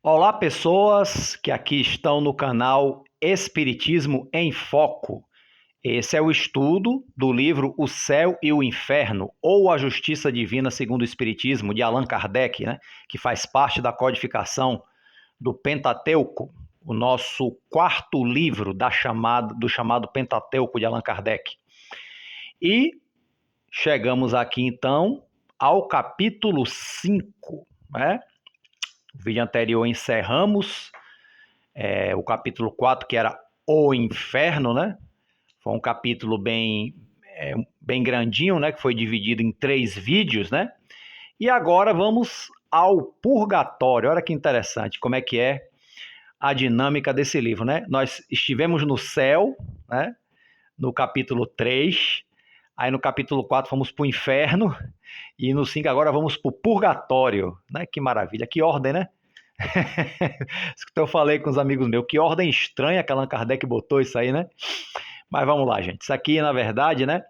Olá, pessoas que aqui estão no canal Espiritismo em Foco. Esse é o estudo do livro O Céu e o Inferno, ou A Justiça Divina segundo o Espiritismo, de Allan Kardec, que faz parte da codificação do Pentateuco, o nosso quarto livro do chamado Pentateuco de Allan Kardec. E chegamos aqui, então, ao capítulo 5, né? No vídeo anterior encerramos o capítulo 4, que era o Inferno, né? Foi um capítulo bem grandinho, né? Que foi dividido em 3 vídeos, né? E agora vamos ao Purgatório. Olha que interessante como é que é a dinâmica desse livro, né? Nós estivemos no céu, né? No capítulo 3, aí no capítulo 4 fomos para o Inferno, e no 5 agora vamos para o Purgatório, né? Que maravilha, que ordem, né? Isso que eu falei com os amigos meus, que ordem estranha que Allan Kardec botou isso aí, né? Mas vamos lá, gente. Isso aqui, na verdade, né,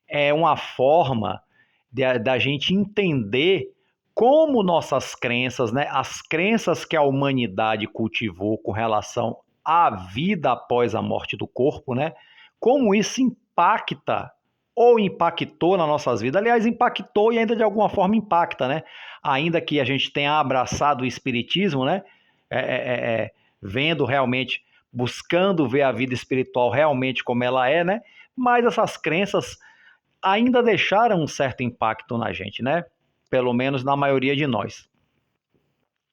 é uma forma da gente entender como nossas crenças, né, as crenças que a humanidade cultivou com relação à vida após a morte do corpo, né, como isso impacta ou impactou nas nossas vidas. Aliás, impactou e ainda de alguma forma impacta, né? Ainda que a gente tenha abraçado o espiritismo, né? Vendo realmente, buscando ver a vida espiritual realmente como ela é, né? Mas essas crenças ainda deixaram um certo impacto na gente, né? Pelo menos na maioria de nós.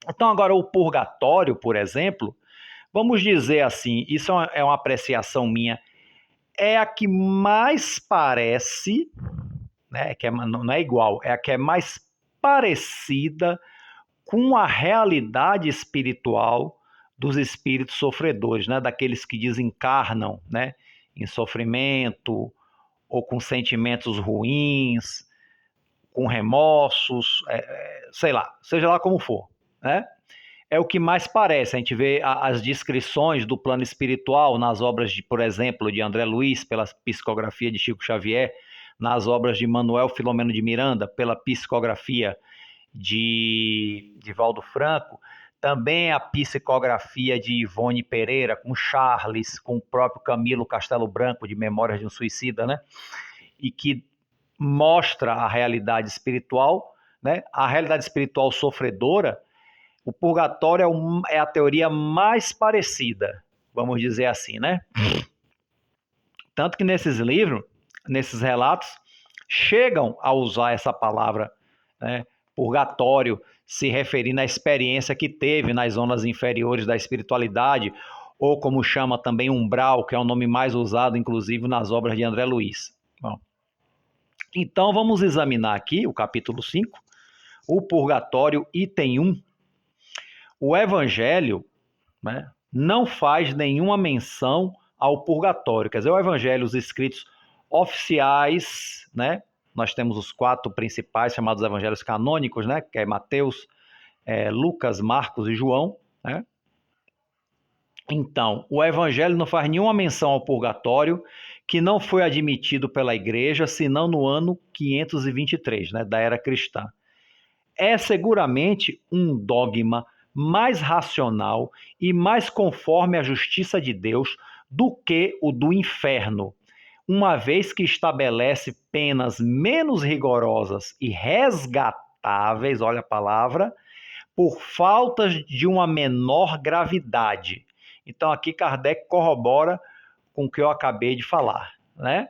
Então, agora, o purgatório, por exemplo, vamos dizer assim, isso é uma apreciação minha, é a que mais parece, né? Não é igual, é a que é mais parecida com a realidade espiritual dos espíritos sofredores, né? Daqueles que desencarnam, né? Em sofrimento ou com sentimentos ruins, com remorsos, sei lá, seja lá como for, né? É o que mais parece. A gente vê as descrições do plano espiritual nas obras, por exemplo, de André Luiz, pela psicografia de Chico Xavier, nas obras de Manuel Filomeno de Miranda, pela psicografia de Valdo Franco, também a psicografia de Ivone Pereira, com Charles, com o próprio Camilo Castelo Branco, de Memórias de um Suicida, né? E que mostra a realidade espiritual, né? A realidade espiritual sofredora. O purgatório é a teoria mais parecida, vamos dizer assim, né? Tanto que nesses livros, nesses relatos, chegam a usar essa palavra, né, purgatório, se referindo à experiência que teve nas zonas inferiores da espiritualidade, ou como chama também umbral, que é o nome mais usado, inclusive, nas obras de André Luiz. Bom, então vamos examinar aqui o capítulo 5, o purgatório, item 1. O Evangelho, né, não faz nenhuma menção ao purgatório. Quer dizer, o Evangelho, os escritos oficiais, né? Nós temos os 4 principais chamados evangelhos canônicos, né? Que é Mateus, Lucas, Marcos e João, né? Então, o Evangelho não faz nenhuma menção ao purgatório, que não foi admitido pela Igreja, senão no ano 523, né? Da era cristã. É seguramente um dogma mais racional e mais conforme à justiça de Deus do que o do inferno, uma vez que estabelece penas menos rigorosas e resgatáveis, olha a palavra, por faltas de uma menor gravidade. Então aqui Kardec corrobora com o que eu acabei de falar, né?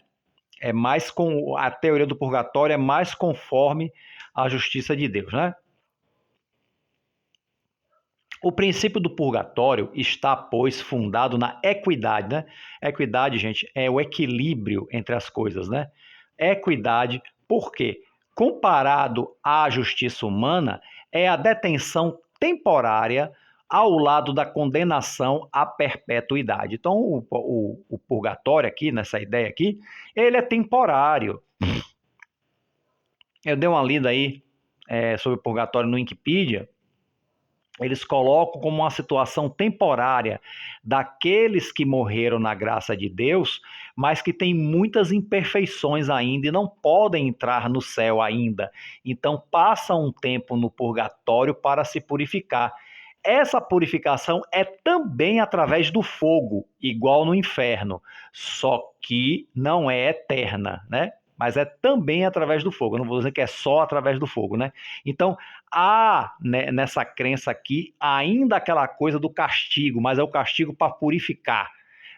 É mais com a teoria do purgatório é mais conforme à justiça de Deus, né? O princípio do purgatório está, pois, fundado na equidade, né? Equidade, gente, é o equilíbrio entre as coisas, né? Equidade, porque comparado à justiça humana, é a detenção temporária ao lado da condenação à perpetuidade. Então, o purgatório aqui, nessa ideia aqui, ele é temporário. Eu dei uma lida aí sobre o purgatório no Wikipedia. Eles colocam como uma situação temporária daqueles que morreram na graça de Deus, mas que têm muitas imperfeições ainda e não podem entrar no céu ainda. Então passam um tempo no purgatório para se purificar. Essa purificação é também através do fogo, igual no inferno, só que não é eterna, né? Mas é também através do fogo. Eu não vou dizer que é só através do fogo, né? Então, há, né, nessa crença aqui ainda aquela coisa do castigo, mas é o castigo para purificar,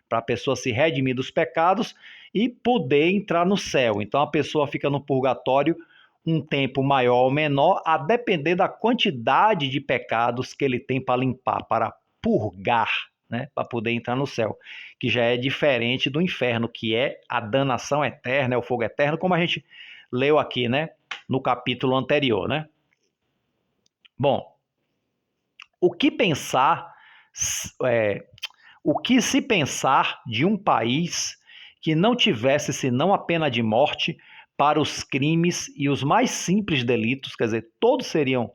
para a pessoa se redimir dos pecados e poder entrar no céu. Então, a pessoa fica no purgatório um tempo maior ou menor, a depender da quantidade de pecados que ele tem para limpar, para purgar, né, para poder entrar no céu, que já é diferente do inferno, que é a danação eterna, é o fogo eterno, como a gente leu aqui, né, no capítulo anterior, né? Bom, o que pensar, é, o que se pensar de um país que não tivesse senão a pena de morte para os crimes e os mais simples delitos, quer dizer, todos teriam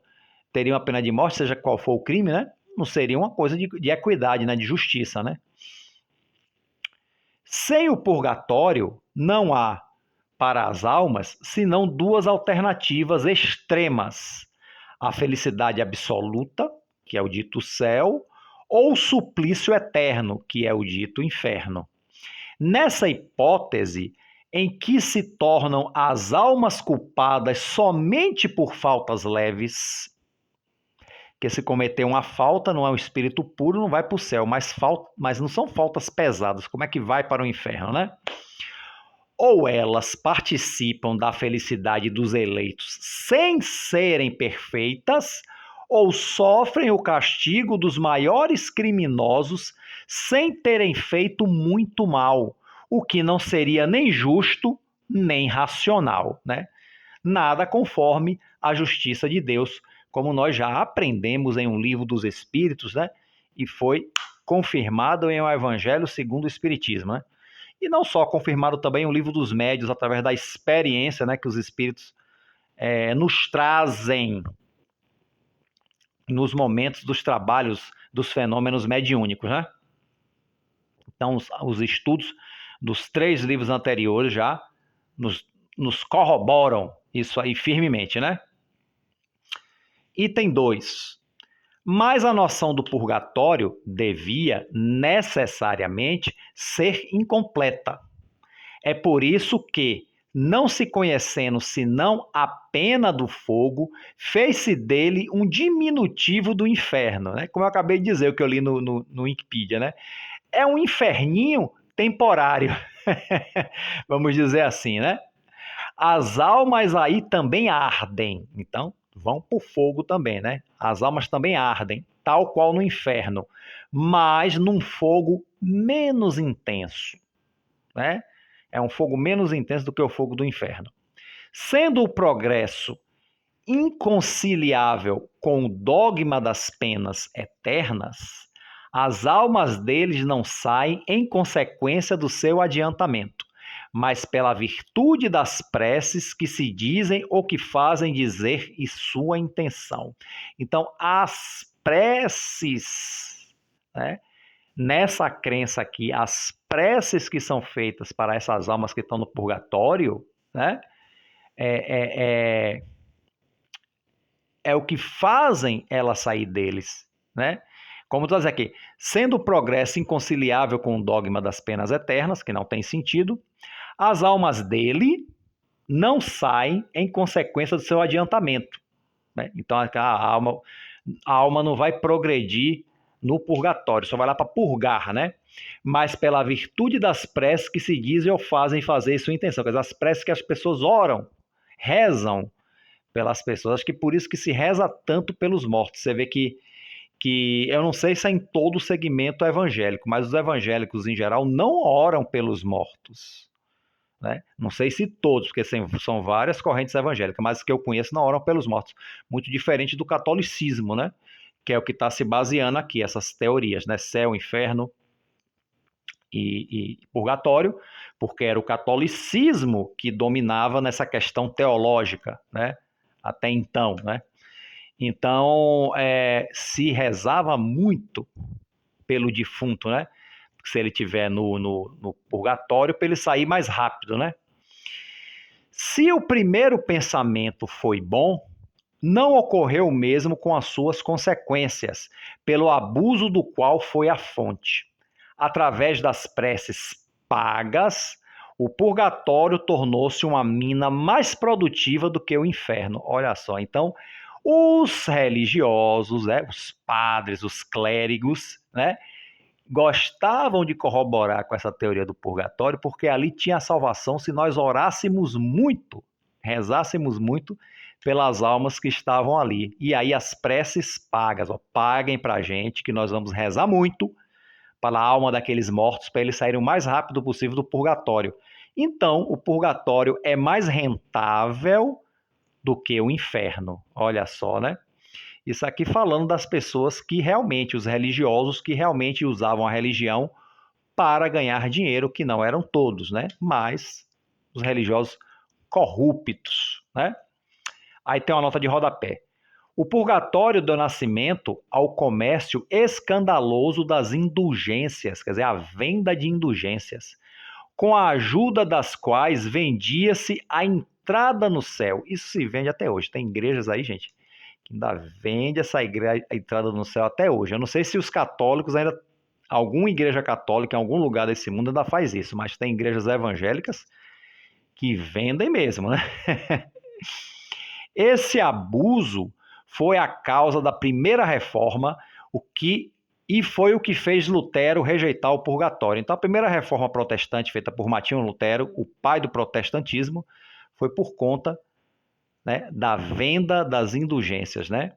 a pena de morte, seja qual for o crime, né? Não seria uma coisa de equidade, né? De justiça, né? Sem o purgatório, não há para as almas senão duas alternativas extremas: a felicidade absoluta, que é o dito céu, ou o suplício eterno, que é o dito inferno. Nessa hipótese, em que se tornam as almas culpadas somente por faltas leves, que se cometer uma falta, não é um espírito puro, não vai para o céu, mas não são faltas pesadas, como é que vai para o inferno, né? Ou elas participam da felicidade dos eleitos sem serem perfeitas, ou sofrem o castigo dos maiores criminosos sem terem feito muito mal, o que não seria nem justo nem racional, né? Nada conforme a justiça de Deus, como nós já aprendemos em um livro dos Espíritos, né? E foi confirmado em o Evangelho segundo o Espiritismo, né? E não só confirmado também o livro dos médios, através da experiência, né, que os espíritos nos trazem nos momentos dos trabalhos dos fenômenos mediúnicos, né? Então, os estudos dos 3 livros anteriores já nos corroboram isso aí firmemente, né? Item 2. Mas a noção do purgatório devia necessariamente ser incompleta. É por isso que, não se conhecendo senão a pena do fogo, fez-se dele um diminutivo do inferno, né? Como eu acabei de dizer, o que eu li no Wikipedia, né? É um inferninho temporário, vamos dizer assim, né? As almas aí também ardem, então vão para o fogo também, né? As almas também ardem, tal qual no inferno, mas num fogo menos intenso, né? É um fogo menos intenso do que o fogo do inferno. Sendo o progresso inconciliável com o dogma das penas eternas, as almas deles não saem em consequência do seu adiantamento, mas pela virtude das preces que se dizem ou que fazem dizer e sua intenção. Então, as preces, né? Nessa crença aqui, as preces que são feitas para essas almas que estão no purgatório, né? É, é, é, é o que fazem ela sair deles, né? Como tu diz aqui, sendo o progresso inconciliável com o dogma das penas eternas, que não tem sentido, as almas dele não saem em consequência do seu adiantamento, né? Então a alma não vai progredir no purgatório, só vai lá para purgar, né? Mas pela virtude das preces que se dizem ou fazem fazer sua intenção, quer dizer, as preces que as pessoas oram, rezam pelas pessoas, acho que por isso que se reza tanto pelos mortos. Você vê que eu não sei se é em todo o segmento evangélico, mas os evangélicos em geral não oram pelos mortos, né? Não sei se todos, porque são várias correntes evangélicas, mas os que eu conheço não oram pelos mortos. Muito diferente do catolicismo, né? Que é o que está se baseando aqui, essas teorias, né? Céu, inferno e purgatório, porque era o catolicismo que dominava nessa questão teológica, né? Até então, né? Então, se rezava muito pelo defunto, né? Se ele tiver no purgatório, para ele sair mais rápido, né? Se o primeiro pensamento foi bom, Não ocorreu o mesmo com as suas consequências, pelo abuso do qual foi a fonte. Através das preces pagas, o purgatório tornou-se uma mina mais produtiva do que o inferno. Olha só, então, os religiosos, né, os padres, os clérigos, né, gostavam de corroborar com essa teoria do purgatório, porque ali tinha a salvação se nós orássemos muito, rezássemos muito pelas almas que estavam ali. E aí as preces pagas, ó, paguem para a gente, que nós vamos rezar muito para a alma daqueles mortos, para eles saírem o mais rápido possível do purgatório. Então, o purgatório é mais rentável do que o inferno. Olha só, né? Isso aqui falando das pessoas que realmente, os religiosos que realmente usavam a religião para ganhar dinheiro, que não eram todos, né? Mas os religiosos corruptos, né? Aí tem uma nota de rodapé. O purgatório do nascimento ao comércio escandaloso das indulgências, quer dizer, a venda de indulgências, com a ajuda das quais vendia-se a entrada no céu. Isso se vende até hoje. Tem igrejas aí, gente, que ainda vende essa a entrada no céu até hoje. Eu não sei se os católicos ainda, alguma igreja católica em algum lugar desse mundo ainda faz isso, mas tem igrejas evangélicas que vendem mesmo, né? Esse abuso foi a causa da primeira reforma, e foi o que fez Lutero rejeitar o purgatório. Então, a primeira reforma protestante feita por Martinho Lutero, o pai do protestantismo, foi por conta, né, da venda das indulgências, né?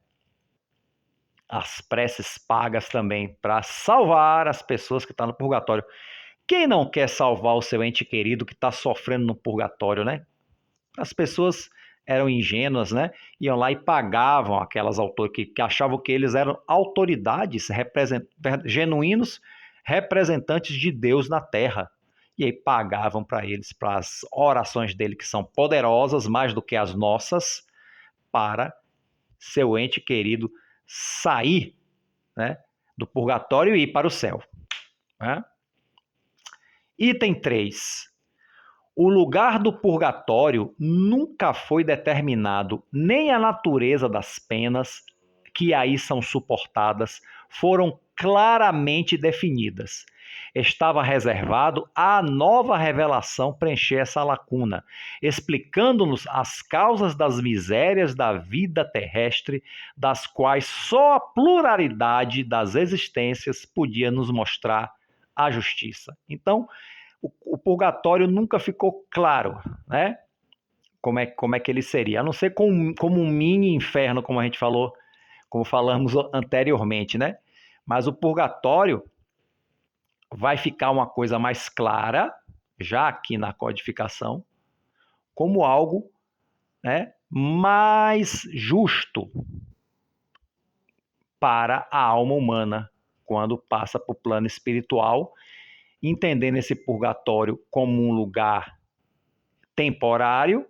As preces pagas também para salvar as pessoas que estão no purgatório. Quem não quer salvar o seu ente querido que está sofrendo no purgatório, né? As pessoas eram ingênuas, né? Iam lá e pagavam aquelas autores que achavam que eles eram autoridades, genuínos representantes de Deus na Terra. E aí pagavam para eles, para as orações dele, que são poderosas, mais do que as nossas, para seu ente querido sair, né, do purgatório e ir para o céu. Né? Item 3. O lugar do purgatório nunca foi determinado, nem a natureza das penas que aí são suportadas foram claramente definidas. Estava reservado à nova revelação preencher essa lacuna, explicando-nos as causas das misérias da vida terrestre, das quais só a pluralidade das existências podia nos mostrar a justiça. Então, o purgatório nunca ficou claro, né? Como é que ele seria, a não ser como um mini inferno, como a gente falou, como falamos anteriormente, né? Mas o purgatório vai ficar uma coisa mais clara, já aqui na codificação, como algo, né, mais justo para a alma humana quando passa para o plano espiritual, entendendo esse purgatório como um lugar temporário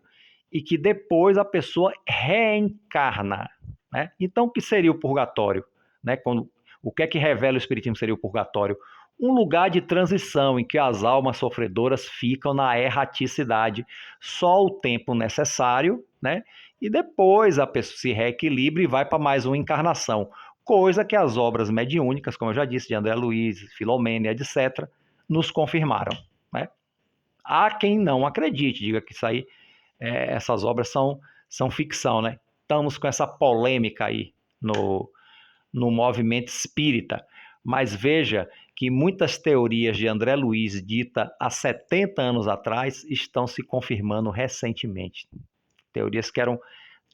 e que depois a pessoa reencarna. Né? Então, o que seria o purgatório? Né? O que é que revela o Espiritismo seria o purgatório? Um lugar de transição em que as almas sofredoras ficam na erraticidade, só o tempo necessário, né? E depois a pessoa se reequilibra e vai para mais uma encarnação. Coisa que as obras mediúnicas, como eu já disse, de André Luiz, Filomena, etc., nos confirmaram. Né? Há quem não acredite, diga que isso aí, essas obras são ficção, né? Estamos com essa polêmica aí no movimento espírita. Mas veja que muitas teorias de André Luiz, dita há 70 anos atrás, estão se confirmando recentemente. Teorias que eram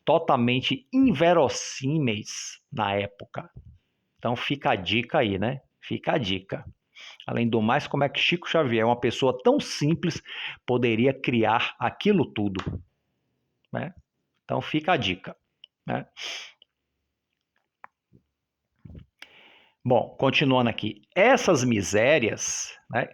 totalmente inverossímeis na época. Então fica a dica aí, né? Fica a dica. Além do mais, como é que Chico Xavier, uma pessoa tão simples, poderia criar aquilo tudo? Né? Então fica a dica. Né? Bom, continuando aqui. Essas misérias, né?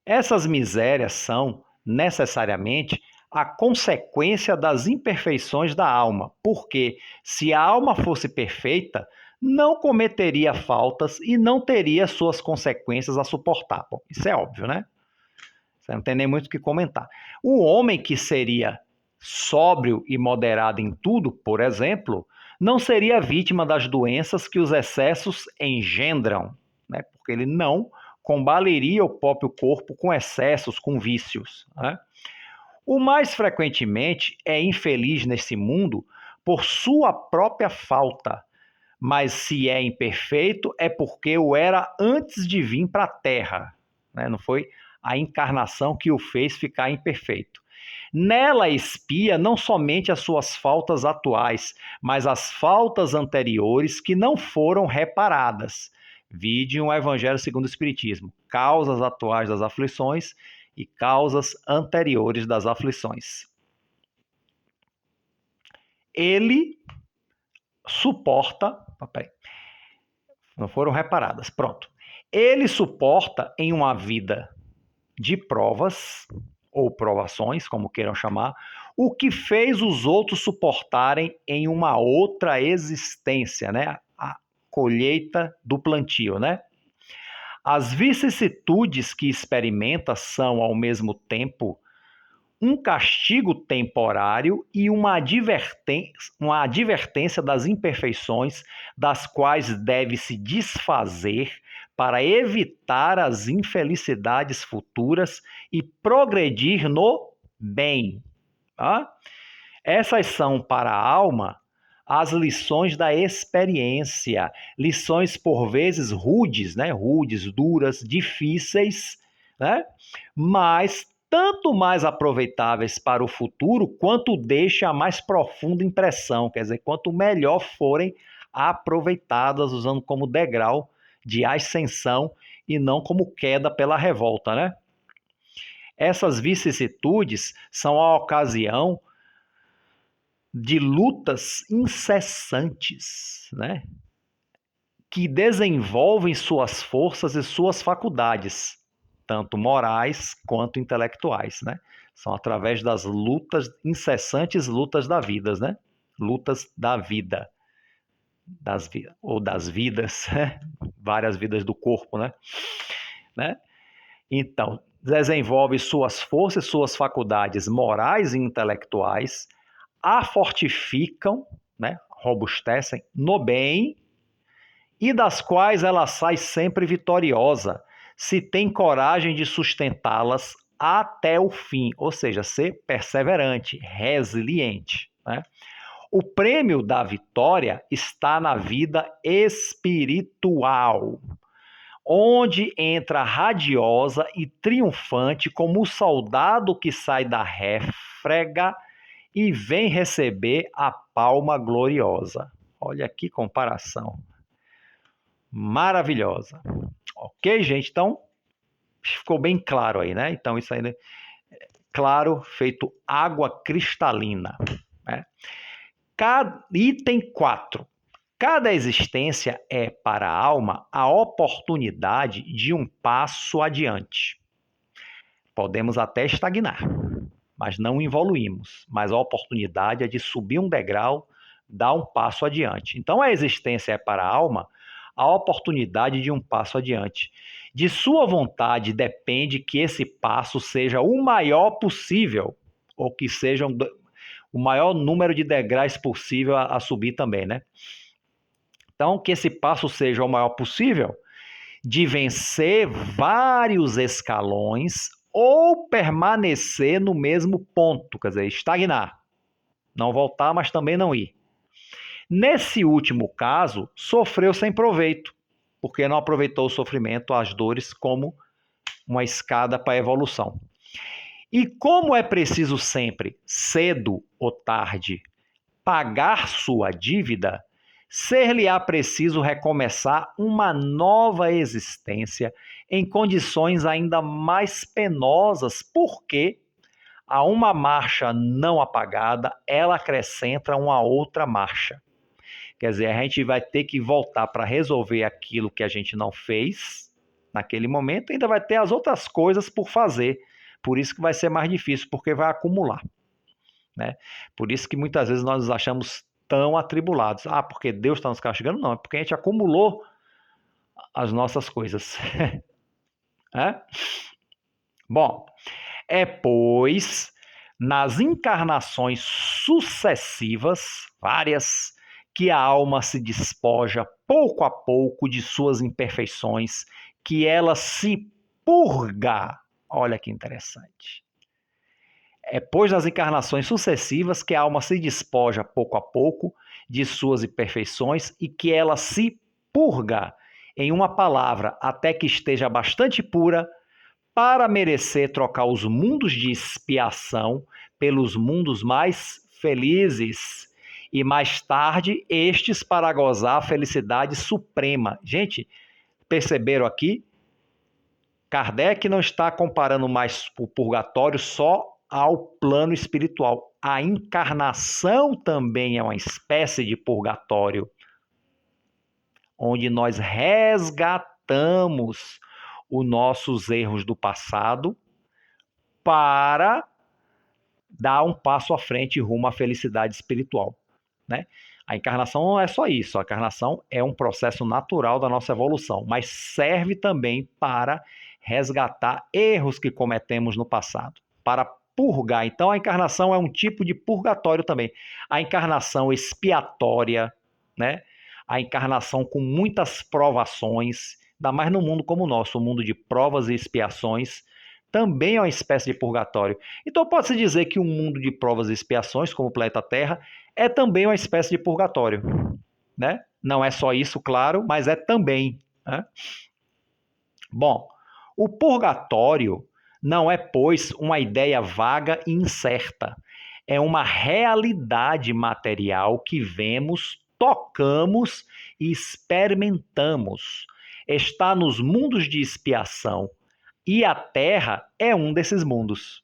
Essas misérias são necessariamente a consequência das imperfeições da alma, porque se a alma fosse perfeita, não cometeria faltas e não teria suas consequências a suportar. Bom, isso é óbvio, né? Você não tem nem muito o que comentar. O homem que seria sóbrio e moderado em tudo, por exemplo, não seria vítima das doenças que os excessos engendram, né? Porque ele não combaleria o próprio corpo com excessos, com vícios, né? O mais frequentemente é infeliz nesse mundo por sua própria falta, mas se é imperfeito é porque o era antes de vir para a Terra, né? Não foi a encarnação que o fez ficar imperfeito. Nela expia não somente as suas faltas atuais, mas as faltas anteriores que não foram reparadas. Vide o Evangelho segundo o Espiritismo, causas atuais das aflições e causas anteriores das aflições. Ele suporta, não foram reparadas, pronto. Ele suporta em uma vida de provas ou provações, como queiram chamar, o que fez os outros suportarem em uma outra existência, né? A colheita do plantio, né? As vicissitudes que experimenta são, ao mesmo tempo, um castigo temporário e uma advertência das imperfeições das quais deve se desfazer para evitar as infelicidades futuras e progredir no bem. Tá? Essas são para a alma as lições da experiência, lições por vezes rudes, né? Rudes, duras, difíceis, né? Mas tanto mais aproveitáveis para o futuro, quanto deixa a mais profunda impressão, quer dizer, quanto melhor forem aproveitadas, usando como degrau de ascensão e não como queda pela revolta, né? Essas vicissitudes são a ocasião de lutas incessantes, né? Que desenvolvem suas forças e suas faculdades, tanto morais quanto intelectuais, né? São através das lutas, incessantes lutas da vida, né? Lutas da vida, ou das vidas, né? Várias vidas do corpo, né? Então, desenvolve suas forças, suas faculdades morais e intelectuais, a fortificam, né? Robustecem no bem, e das quais ela sai sempre vitoriosa, se tem coragem de sustentá-las até o fim, ou seja, ser perseverante, resiliente, né? O prêmio da vitória está na vida espiritual, onde entra radiosa e triunfante como o soldado que sai da réfrega e vem receber a palma gloriosa. Olha que comparação maravilhosa. Ok, gente? Então, ficou bem claro aí, né? Então, isso aí, né? Claro, feito água cristalina. Né? Item 4. Cada existência é, para a alma, a oportunidade de um passo adiante. Podemos até estagnar, mas não evoluímos. Mas a oportunidade é de subir um degrau, dar um passo adiante. Então, a existência é, para a alma, a oportunidade de um passo adiante. De sua vontade depende que esse passo seja o maior possível, ou que seja o maior número de degraus possível a subir também, né? Então, que esse passo seja o maior possível, de vencer vários escalões ou permanecer no mesmo ponto, quer dizer, estagnar. Não voltar, mas também não ir. Nesse último caso, sofreu sem proveito, porque não aproveitou o sofrimento, as dores, como uma escada para a evolução. E como é preciso sempre, cedo ou tarde, pagar sua dívida, ser-lhe-á preciso recomeçar uma nova existência em condições ainda mais penosas, porque a uma marcha não apagada, ela acrescenta uma outra marcha. Quer dizer, a gente vai ter que voltar para resolver aquilo que a gente não fez naquele momento, e ainda vai ter as outras coisas por fazer. Por isso que vai ser mais difícil, porque vai acumular. Né? Por isso que muitas vezes nós nos achamos tão atribulados. Ah, porque Deus está nos castigando? Não, é porque a gente acumulou as nossas coisas. É? Bom, pois, nas encarnações sucessivas, várias, que a alma se despoja pouco a pouco de suas imperfeições, que ela se purga. Olha que interessante. É pois nas encarnações sucessivas que a alma se despoja pouco a pouco de suas imperfeições e que ela se purga, em uma palavra, até que esteja bastante pura para merecer trocar os mundos de expiação pelos mundos mais felizes e mais tarde estes para gozar a felicidade suprema. Gente, perceberam aqui? Kardec não está comparando mais o purgatório só ao plano espiritual. A encarnação também é uma espécie de purgatório, onde nós resgatamos os nossos erros do passado para dar um passo à frente rumo à felicidade espiritual, né? A encarnação não é só isso, a encarnação é um processo natural da nossa evolução, mas serve também para resgatar erros que cometemos no passado, para purgar. Então a encarnação é um tipo de purgatório também. A encarnação expiatória, né? A encarnação com muitas provações, ainda mais no mundo como o nosso, o mundo de provas e expiações, também é uma espécie de purgatório. Então pode-se dizer que um mundo de provas e expiações, como o planeta Terra, é também uma espécie de purgatório, né? Não é só isso, claro, mas é também, né? Bom, o purgatório não é, pois, uma ideia vaga e incerta. É uma realidade material que vemos, tocamos e experimentamos. Está nos mundos de expiação, e a Terra é um desses mundos.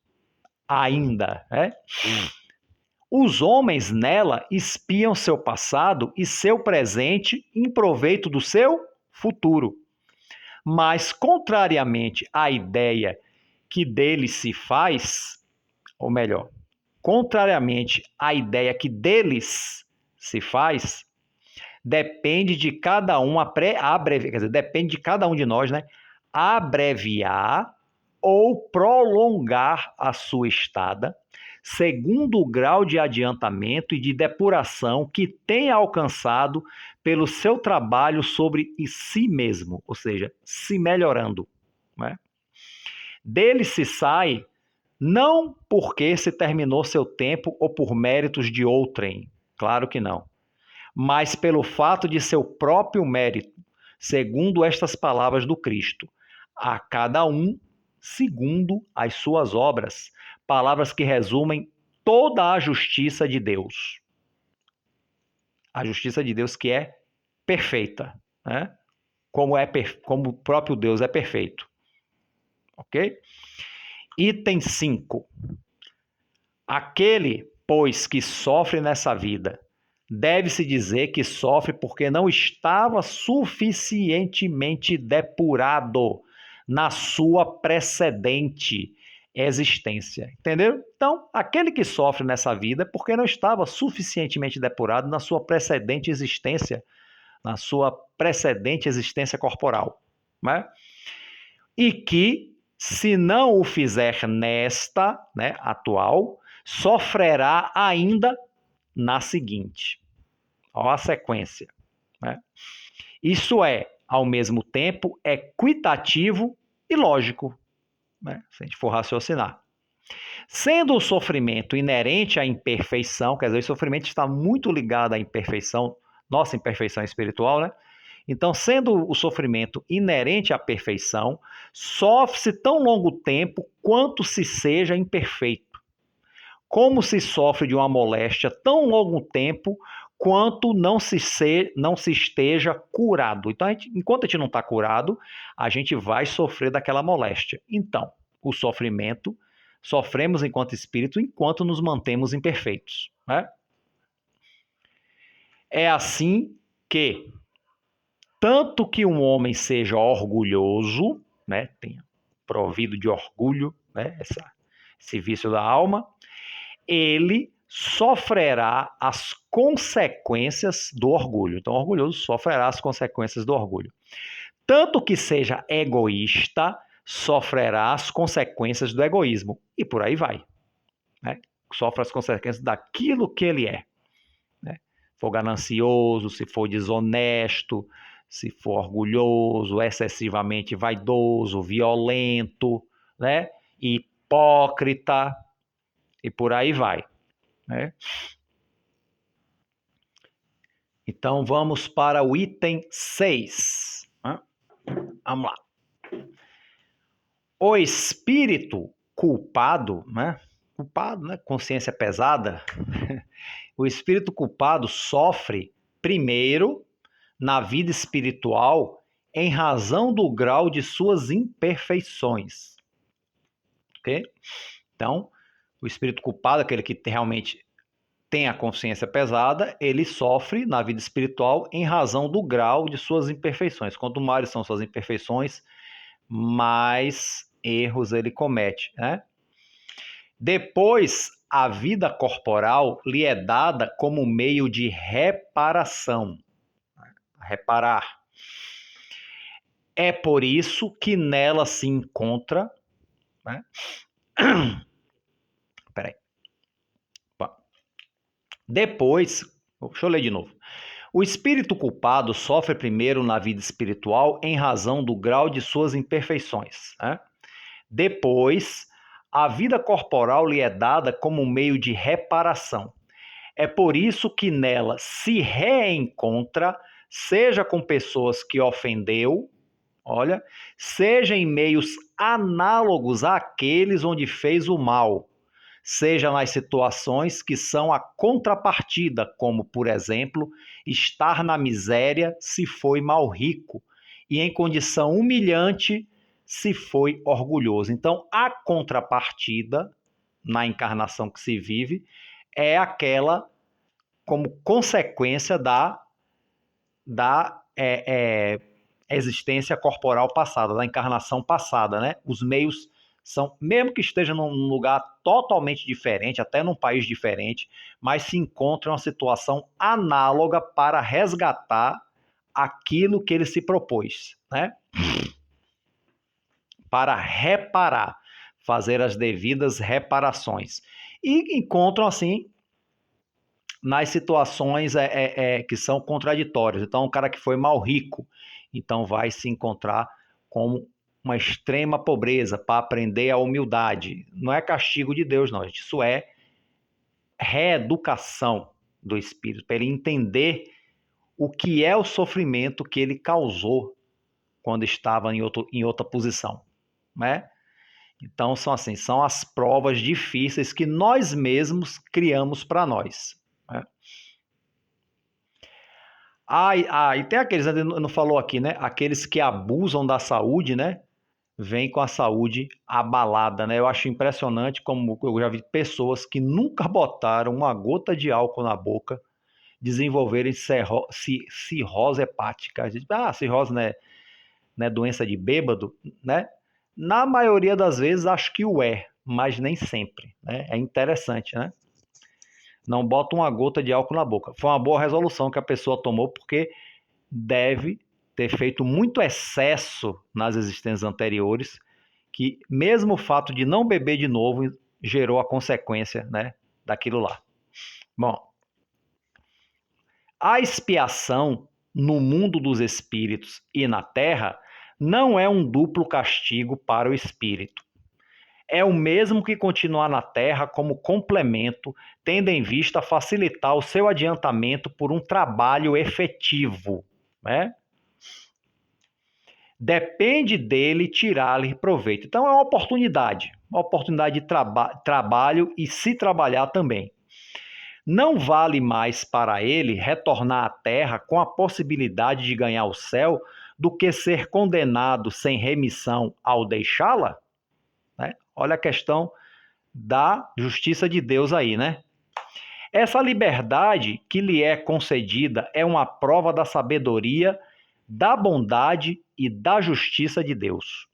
Ainda, né? Os homens nela espiam seu passado e seu presente em proveito do seu futuro. Mas, contrariamente à ideia que deles se faz, ou melhor, contrariamente à ideia que deles se faz, depende de cada um depende de cada um de nós, né? Abreviar ou prolongar a sua estada, segundo o grau de adiantamento e de depuração que tem alcançado pelo seu trabalho sobre si mesmo, ou seja, se melhorando, né? Dele se sai não porque se terminou seu tempo ou por méritos de outrem, claro que não, mas pelo fato de seu próprio mérito, segundo estas palavras do Cristo, a cada um segundo as suas obras, palavras que resumem toda a justiça de Deus. A justiça de Deus que é perfeita, né? Como o próprio Deus é perfeito. Ok? Item 5. Aquele, pois, que sofre nessa vida, deve-se dizer que sofre porque não estava suficientemente depurado na sua precedente existência. Entendeu? Então, aquele que sofre nessa vida é porque não estava suficientemente depurado na sua precedente existência, na sua precedente existência corporal, né? E que, se não o fizer nesta, né, atual, sofrerá ainda na seguinte. Olha a sequência, né? Isso é, ao mesmo tempo, equitativo e lógico, né? Se a gente for raciocinar. Sendo o sofrimento inerente à imperfeição, quer dizer, o sofrimento está muito ligado à imperfeição, nossa imperfeição espiritual, né? Então, sendo o sofrimento inerente à perfeição, sofre-se tão longo tempo quanto se seja imperfeito. Como se sofre de uma moléstia tão longo tempo quanto não se esteja curado. Então, enquanto a gente não está curado, a gente vai sofrer daquela moléstia. Então, o sofrimento, sofremos enquanto espírito, enquanto nos mantemos imperfeitos, né? É assim que, tanto que um homem seja orgulhoso, né, tenha provido de orgulho, né, esse vício da alma, ele sofrerá as consequências do orgulho. Então, o orgulhoso sofrerá as consequências do orgulho. Tanto que seja egoísta, sofrerá as consequências do egoísmo. E por aí vai, né? sofre as consequências daquilo que ele é, né? Se for ganancioso, se for desonesto, se for orgulhoso, excessivamente vaidoso, violento, né? Hipócrita e por aí vai, né? Então vamos para o item 6. Né? Vamos lá. O espírito culpado, né? Culpado, né? Consciência pesada. O espírito culpado sofre primeiro na vida espiritual em razão do grau de suas imperfeições. Ok? Então, o espírito culpado, aquele que realmente tem a consciência pesada, ele sofre na vida espiritual em razão do grau de suas imperfeições. Quanto maiores são suas imperfeições, mais erros ele comete, né? Depois, a vida corporal lhe é dada como meio de reparação. Reparar. É por isso que nela se encontra, né? Peraí. Depois, deixa eu ler de novo. O espírito culpado sofre primeiro na vida espiritual em razão do grau de suas imperfeições, né? Depois, a vida corporal lhe é dada como meio de reparação. É por isso que nela se reencontra, seja com pessoas que ofendeu, olha, seja em meios análogos àqueles onde fez o mal, seja nas situações que são a contrapartida, como, por exemplo, estar na miséria se foi mal rico, e em condição humilhante se foi orgulhoso. Então, a contrapartida na encarnação que se vive é aquela como consequência da existência corporal passada, da encarnação passada, né? Os meios são, mesmo que esteja num lugar totalmente diferente, até num país diferente, mas se encontra em uma situação análoga para resgatar aquilo que ele se propôs, né? Para reparar, fazer as devidas reparações. E encontram, assim, nas situações que são contraditórias. Então, um cara que foi mal rico, então vai se encontrar com uma extrema pobreza para aprender a humildade. Não é castigo de Deus, não. Isso é reeducação do espírito, para ele entender o que é o sofrimento que ele causou quando estava em outra posição, né? Então, são as provas difíceis que nós mesmos criamos para nós, né? E tem aqueles, não falou aqui, né? Aqueles que abusam da saúde, né? Vêm com a saúde abalada, né? Eu acho impressionante como eu já vi pessoas que nunca botaram uma gota de álcool na boca desenvolverem cirrose hepática. Cirrose não é doença de bêbado, né? Na maioria das vezes acho que o é, mas nem sempre, né? É interessante, né? Não bota uma gota de álcool na boca. Foi uma boa resolução que a pessoa tomou, porque deve ter feito muito excesso nas existências anteriores, que mesmo o fato de não beber de novo gerou a consequência, né, daquilo lá. Bom, a expiação no mundo dos espíritos e na Terra não é um duplo castigo para o espírito. É o mesmo que continuar na Terra como complemento, tendo em vista facilitar o seu adiantamento por um trabalho efetivo, né? Depende dele tirar-lhe proveito. Então é uma oportunidade de trabalho e se trabalhar também. Não vale mais para ele retornar à Terra com a possibilidade de ganhar o céu do que ser condenado sem remissão ao deixá-la? Né? Olha a questão da justiça de Deus aí, né? Essa liberdade que lhe é concedida é uma prova da sabedoria, da bondade e da justiça de Deus.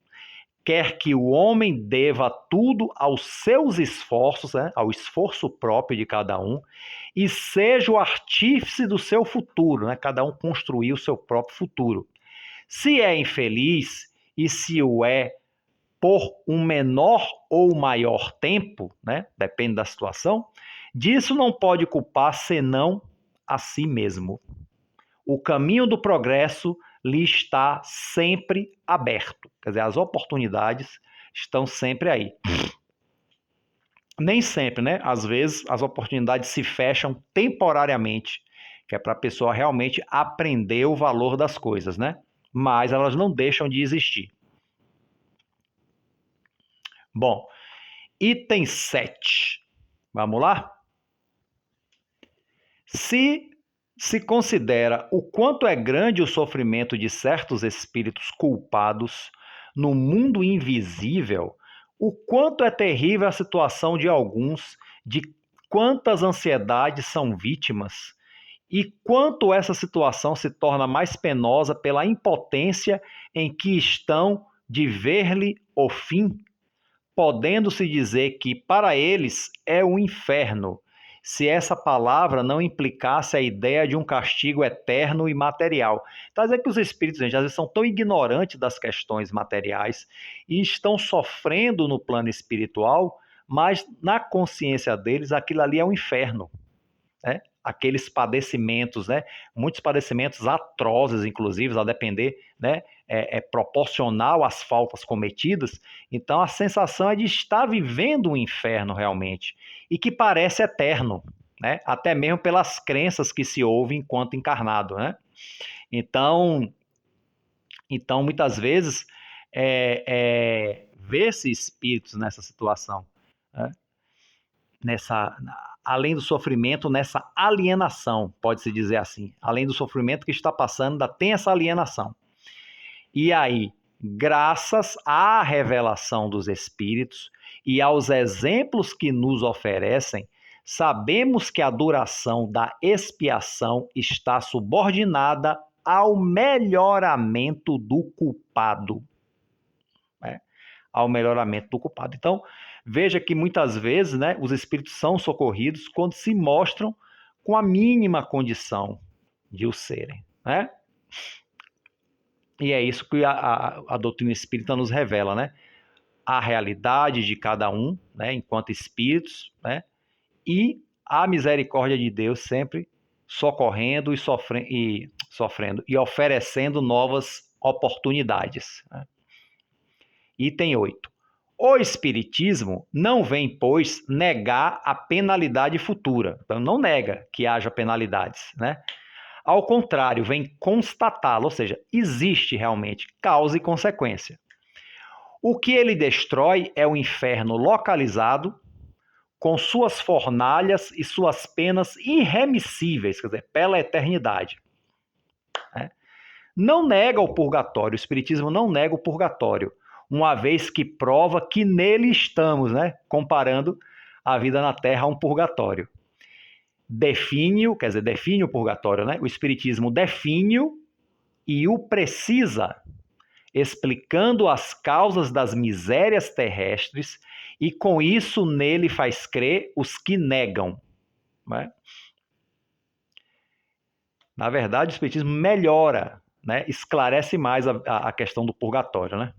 Quer que o homem deva tudo aos seus esforços, né, ao esforço próprio de cada um, e seja o artífice do seu futuro, né, cada um construir o seu próprio futuro. Se é infeliz, e se o é, por um menor ou maior tempo, né? Depende da situação, disso não pode culpar senão a si mesmo. O caminho do progresso lhe está sempre aberto. Quer dizer, as oportunidades estão sempre aí. Nem sempre, né? Às vezes as oportunidades se fecham temporariamente, que é para a pessoa realmente aprender o valor das coisas, né? Mas elas não deixam de existir. Bom, item 7. Vamos lá? Se considera o quanto é grande o sofrimento de certos espíritos culpados no mundo invisível, o quanto é terrível a situação de alguns, de quantas ansiedades são vítimas, e quanto essa situação se torna mais penosa pela impotência em que estão de ver-lhe o fim, podendo-se dizer que para eles é o inferno, se essa palavra não implicasse a ideia de um castigo eterno e material. Então, é que os espíritos, gente, às vezes são tão ignorantes das questões materiais e estão sofrendo no plano espiritual, mas na consciência deles aquilo ali é um inferno, né? Aqueles padecimentos, né? Muitos padecimentos atrozes, inclusive, a depender, né? É proporcional às faltas cometidas. Então a sensação é de estar vivendo um inferno realmente e que parece eterno, né? Até mesmo pelas crenças que se ouvem enquanto encarnado, né? Então, muitas vezes vê-se espíritos nessa situação, né? Nessa, além do sofrimento, nessa alienação, pode-se dizer assim. Além do sofrimento que está passando, ainda tem essa alienação. E aí, graças à revelação dos Espíritos e aos exemplos que nos oferecem, sabemos que a duração da expiação está subordinada ao melhoramento do culpado. Né? Ao melhoramento do culpado. Então, veja que muitas vezes, né, os espíritos são socorridos quando se mostram com a mínima condição de o serem, né? E é isso que a doutrina espírita nos revela, né? A realidade de cada um, né, enquanto espíritos, né? E a misericórdia de Deus sempre socorrendo sofrendo e oferecendo novas oportunidades. Né? Item 8. O Espiritismo não vem, pois, negar a penalidade futura. Então, não nega que haja penalidades, né? Ao contrário, vem constatá-lo, ou seja, existe realmente causa e consequência. O que ele destrói é o inferno localizado, com suas fornalhas e suas penas irremissíveis, quer dizer, pela eternidade. Não nega o purgatório, o Espiritismo não nega o purgatório, uma vez que prova que nele estamos, né? Comparando a vida na Terra a um purgatório. Define-o, quer dizer, define o purgatório, né? O Espiritismo define-o e o precisa, explicando as causas das misérias terrestres e com isso nele faz crer os que negam. Né? Na verdade, o Espiritismo melhora, né? Esclarece mais a questão do purgatório, né?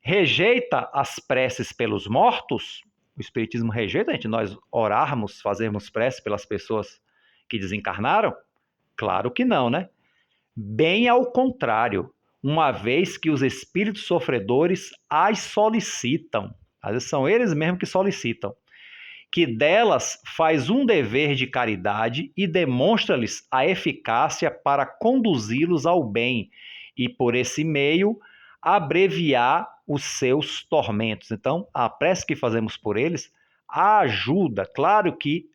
Rejeita as preces pelos mortos? O Espiritismo rejeita, gente, nós orarmos, fazermos prece pelas pessoas que desencarnaram? Claro que não, né? Bem ao contrário, uma vez que os espíritos sofredores as solicitam. Às vezes são eles mesmos que solicitam. Que delas faz um dever de caridade e demonstra-lhes a eficácia para conduzi-los ao bem e, por esse meio, abreviar os seus tormentos. Então, a prece que fazemos por eles ajuda. Claro que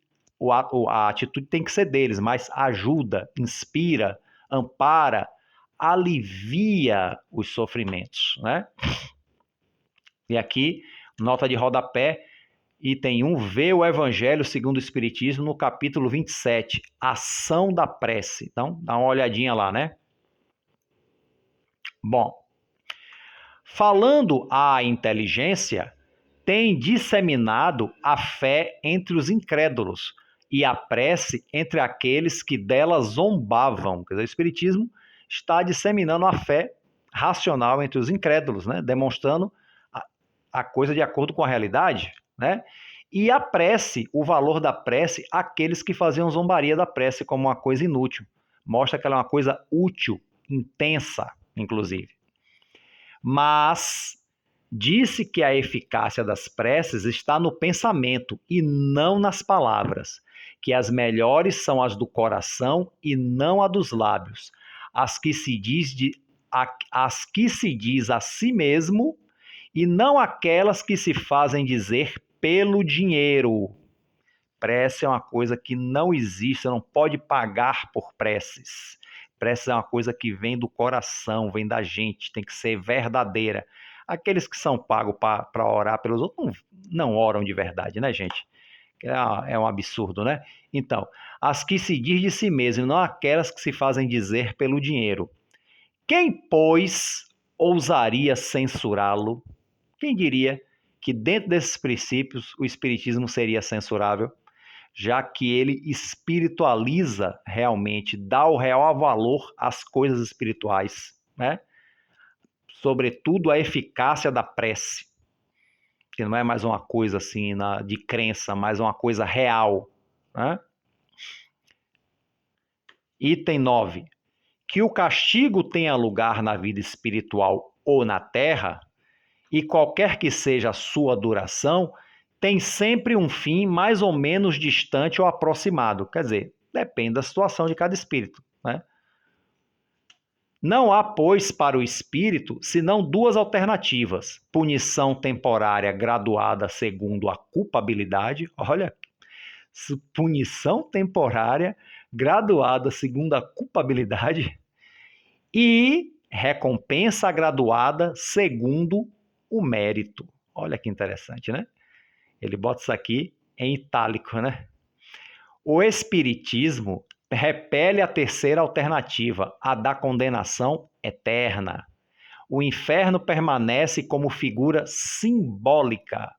a atitude tem que ser deles, mas ajuda, inspira, ampara, alivia os sofrimentos, né? E aqui, nota de rodapé, item 1, vê o Evangelho segundo o Espiritismo no capítulo 27, ação da prece. Então, dá uma olhadinha lá, né? Bom, falando à inteligência, tem disseminado a fé entre os incrédulos e a prece entre aqueles que dela zombavam. Quer dizer, o Espiritismo está disseminando a fé racional entre os incrédulos, né? Demonstrando a coisa de acordo com a realidade, né? E a prece, o valor da prece, aqueles que faziam zombaria da prece como uma coisa inútil. Mostra que ela é uma coisa útil, intensa, inclusive. Mas disse que a eficácia das preces está no pensamento e não nas palavras, que as melhores são as do coração e não a dos lábios, as que se diz a si mesmo e não aquelas que se fazem dizer pelo dinheiro. Prece é uma coisa que não existe, você não pode pagar por preces. Prece é uma coisa que vem do coração, vem da gente, tem que ser verdadeira. Aqueles que são pagos para orar pelos outros não oram de verdade, né, gente? É um absurdo, né? Então, as que se diz de si mesmo, não aquelas que se fazem dizer pelo dinheiro. Quem, pois, ousaria censurá-lo? Quem diria que dentro desses princípios o espiritismo seria censurável? Já que ele espiritualiza realmente, dá o real valor às coisas espirituais, né? Sobretudo a eficácia da prece, que não é mais uma coisa assim de crença, mas uma coisa real, né? Item 9. Que o castigo tenha lugar na vida espiritual ou na terra, e qualquer que seja a sua duração, tem sempre um fim mais ou menos distante ou aproximado. Quer dizer, depende da situação de cada espírito, né? Não há, pois, para o espírito, senão duas alternativas: punição temporária graduada segundo a culpabilidade. Olha, punição temporária graduada segundo a culpabilidade e recompensa graduada segundo o mérito. Olha que interessante, né? Ele bota isso aqui em itálico, né? O espiritismo repele a terceira alternativa, a da condenação eterna. O inferno permanece como figura simbólica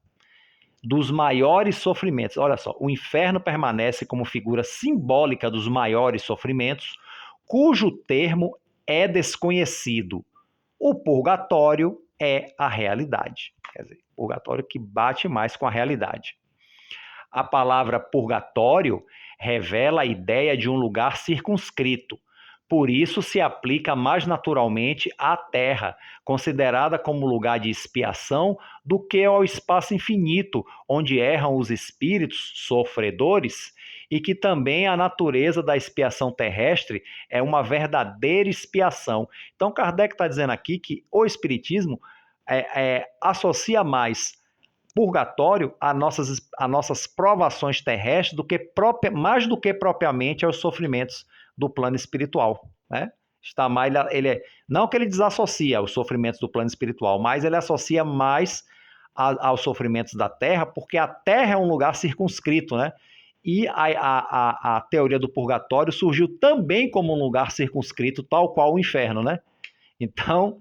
dos maiores sofrimentos. Olha só, o inferno permanece como figura simbólica dos maiores sofrimentos, cujo termo é desconhecido. O purgatório é a realidade. Quer dizer, purgatório que bate mais com a realidade. A palavra purgatório revela a ideia de um lugar circunscrito. Por isso se aplica mais naturalmente à Terra, considerada como lugar de expiação, do que ao espaço infinito, onde erram os espíritos sofredores, e que também a natureza da expiação terrestre é uma verdadeira expiação. Então Kardec está dizendo aqui que o Espiritismo associa mais purgatório a nossas provações terrestres mais do que propriamente aos sofrimentos do plano espiritual, né? Está mais, não que ele desassocia os sofrimentos do plano espiritual, mas ele associa mais aos sofrimentos da Terra, porque a Terra é um lugar circunscrito, né? E a teoria do purgatório surgiu também como um lugar circunscrito, tal qual o inferno, né? Então,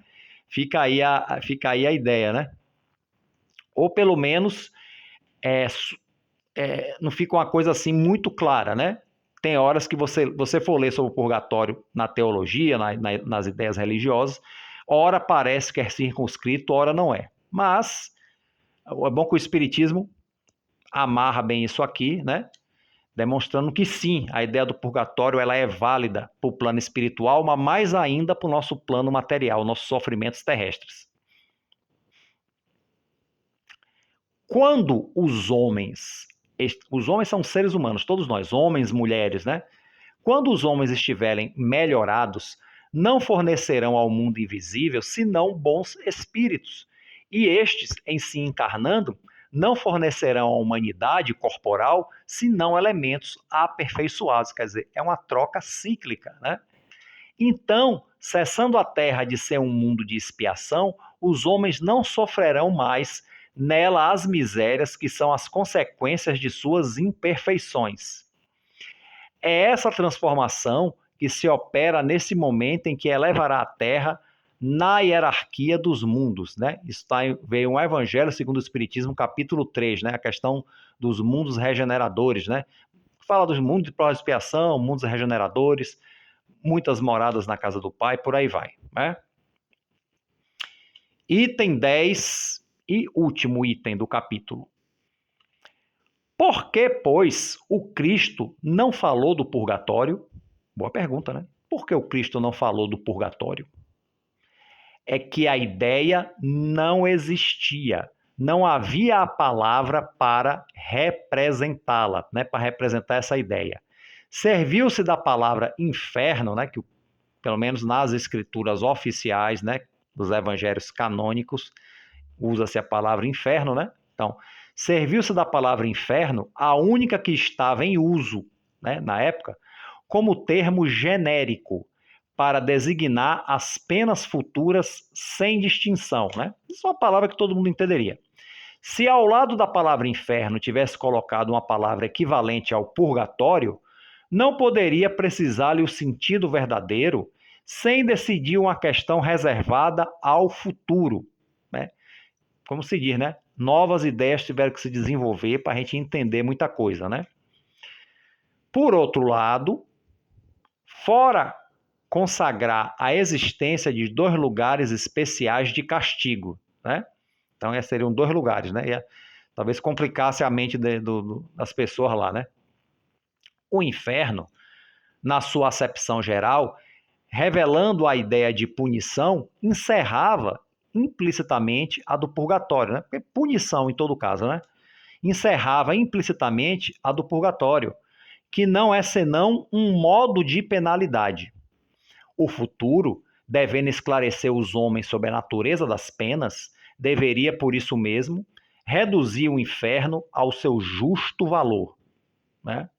fica aí a ideia, né? Ou pelo menos não fica uma coisa assim muito clara, né? Tem horas que você for ler sobre o purgatório na teologia, nas ideias religiosas, ora parece que é circunscrito, ora não é. Mas é bom que o Espiritismo amarra bem isso aqui, né? Demonstrando que sim, a ideia do purgatório ela é válida para o plano espiritual, mas mais ainda para o nosso plano material, nossos sofrimentos terrestres. Quando os homens são seres humanos, todos nós, homens, mulheres, né? Quando os homens estiverem melhorados, não fornecerão ao mundo invisível senão bons espíritos. E estes, em se encarnando, não fornecerão à humanidade corporal senão elementos aperfeiçoados. Quer dizer, é uma troca cíclica, né? Então, cessando a terra de ser um mundo de expiação, os homens não sofrerão mais nela as misérias que são as consequências de suas imperfeições. É essa transformação que se opera nesse momento em que elevará a Terra na hierarquia dos mundos, né? Veio um Evangelho segundo o Espiritismo, capítulo 3, né? A questão dos mundos regeneradores, né? Fala dos mundos de prova de expiação, mundos regeneradores, muitas moradas na casa do Pai, por aí vai, né? Item 10 e último item do capítulo. Por que, pois, o Cristo não falou do purgatório? Boa pergunta, né? Por que o Cristo não falou do purgatório? É que a ideia não existia. Não havia a palavra para representá-la, né? Para representar essa ideia. Serviu-se da palavra inferno, né? Que pelo menos nas escrituras oficiais, né? Dos evangelhos canônicos, usa-se a palavra inferno, né? Então, serviu-se da palavra inferno, a única que estava em uso, né, na época, como termo genérico para designar as penas futuras sem distinção, né? Isso é uma palavra que todo mundo entenderia. Se ao lado da palavra inferno tivesse colocado uma palavra equivalente ao purgatório, não poderia precisar-lhe o sentido verdadeiro sem decidir uma questão reservada ao futuro, né? Como se diz, né? Novas ideias tiveram que se desenvolver para a gente entender muita coisa, né? Por outro lado, fora consagrar a existência de 2 lugares especiais de castigo, né? Então, esses seriam 2 lugares, né? Talvez complicasse a mente das pessoas lá, né? O inferno, na sua acepção geral, revelando a ideia de punição, encerrava implicitamente a do purgatório, né? Porque punição, em todo caso, né? Encerrava implicitamente a do purgatório, que não é senão um modo de penalidade. O futuro, devendo esclarecer os homens sobre a natureza das penas, deveria, por isso mesmo, reduzir o inferno ao seu justo valor, né?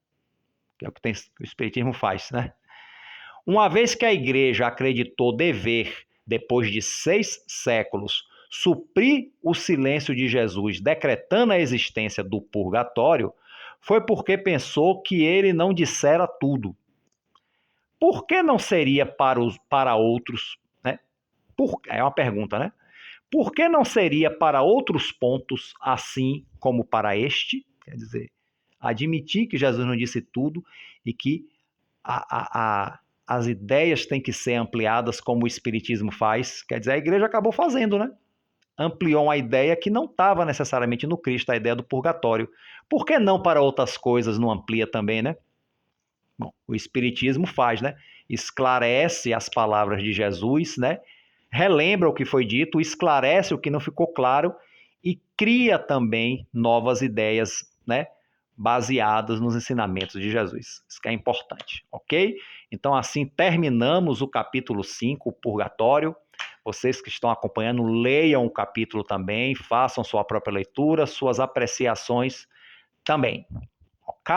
Que é o que o Espiritismo faz, né? Uma vez que a Igreja acreditou dever, depois de 6 séculos, suprir o silêncio de Jesus, decretando a existência do purgatório, foi porque pensou que ele não dissera tudo. Por que não seria para outros? Né? É uma pergunta, né? Por que não seria para outros pontos assim como para este? Quer dizer, admitir que Jesus não disse tudo e que as ideias têm que ser ampliadas como o Espiritismo faz. Quer dizer, a igreja acabou fazendo, né? Ampliou uma ideia que não estava necessariamente no Cristo, a ideia do purgatório. Por que não para outras coisas não amplia também, né? Bom, o Espiritismo faz, né? Esclarece as palavras de Jesus, né? Relembra o que foi dito, esclarece o que não ficou claro e cria também novas ideias, né? Baseadas nos ensinamentos de Jesus. Isso que é importante, ok? Então, assim, terminamos o capítulo 5, o Purgatório. Vocês que estão acompanhando, leiam o capítulo também, façam sua própria leitura, suas apreciações também, ok?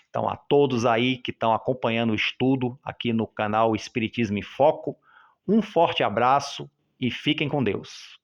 Então, a todos aí que estão acompanhando o estudo aqui no canal Espiritismo em Foco, um forte abraço e fiquem com Deus.